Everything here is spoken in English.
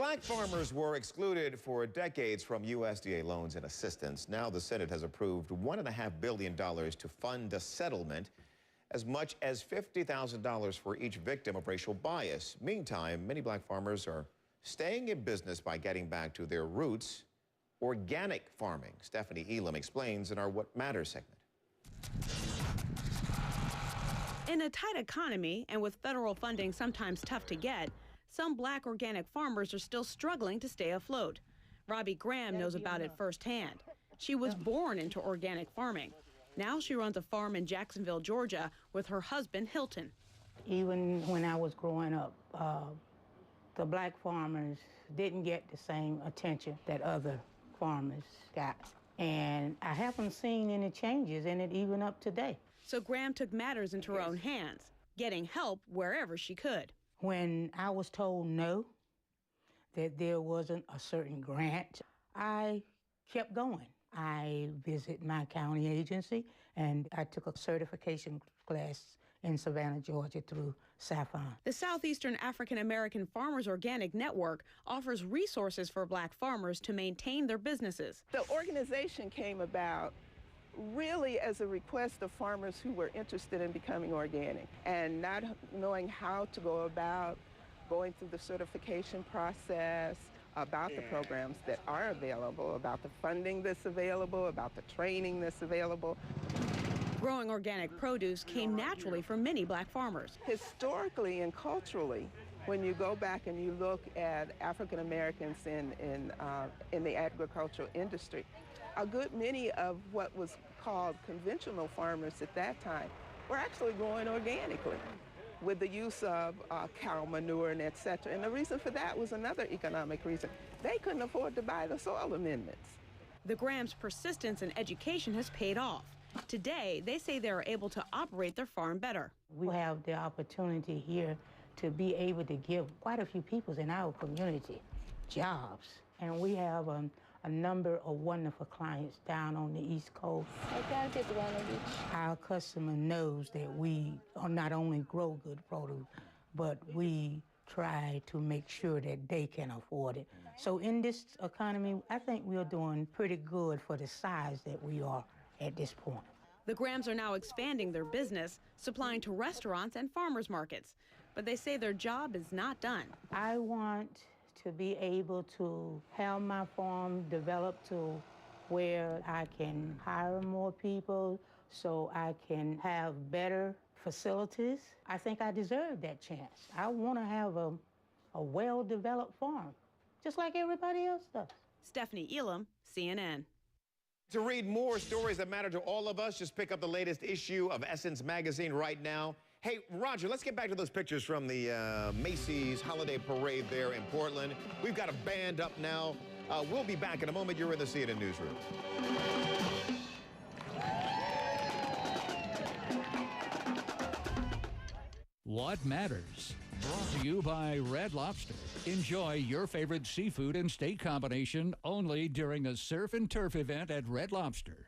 Black farmers were excluded for decades from USDA loans and assistance. Now the Senate has approved $1.5 billion to fund a settlement, as much as $50,000 for each victim of racial bias. Meantime, many black farmers are staying in business by getting back to their roots, organic farming. Stephanie Elam explains in our What Matters segment. In a tight economy and with federal funding sometimes tough to get, some black organic farmers are still struggling to stay afloat. Robbie Graham knows about it firsthand. She was born into organic farming. Now she runs a farm in Jacksonville, Georgia, with her husband, Hilton. Even when I was growing up, the black farmers didn't get the same attention that other farmers got. And I haven't seen any changes in it even up to date. So Graham took matters into her own hands, getting help wherever she could. When I was told no, that there wasn't a certain grant, I kept going. I visited my county agency, and I took a certification class in Savannah, Georgia through SAFON. The Southeastern African American Farmers Organic Network offers resources for black farmers to maintain their businesses. The organization came about really as a request of farmers who were interested in becoming organic and not knowing how to go about going through the certification process, about the programs that are available, about the funding that's available, about the training that's available. Growing organic produce came naturally for many black farmers. Historically and culturally, when you go back and you look at African Americans in the agricultural industry, a good many of what was called conventional farmers at that time were actually growing organically with the use of cow manure and et cetera. And the reason for that was another economic reason. They couldn't afford to buy the soil amendments. The Grahams' persistence and education has paid off. Today, they say they are able to operate their farm better. We have the opportunity here to be able to give quite a few people in our community jobs. And we have a number of wonderful clients down on the East Coast. I gotta get one of each. Our customer knows that we not only grow good produce, but we try to make sure that they can afford it. So in this economy, I think we're doing pretty good for the size that we are at this point. The Grahams are now expanding their business, supplying to restaurants and farmers markets. But they say their job is not done. I want to be able to have my farm develop to where I can hire more people so I can have better facilities. I think I deserve that chance. I want to have a well-developed farm, just like everybody else does. Stephanie Elam, CNN. To read more stories that matter to all of us, just pick up the latest issue of Essence magazine right now. Hey, Roger, let's get back to those pictures from the Macy's Holiday Parade there in Portland. We've got a band up now. We'll be back in a moment. You're in the CNN Newsroom. What Matters, brought to you by Red Lobster. Enjoy your favorite seafood and steak combination only during a surf and turf event at Red Lobster.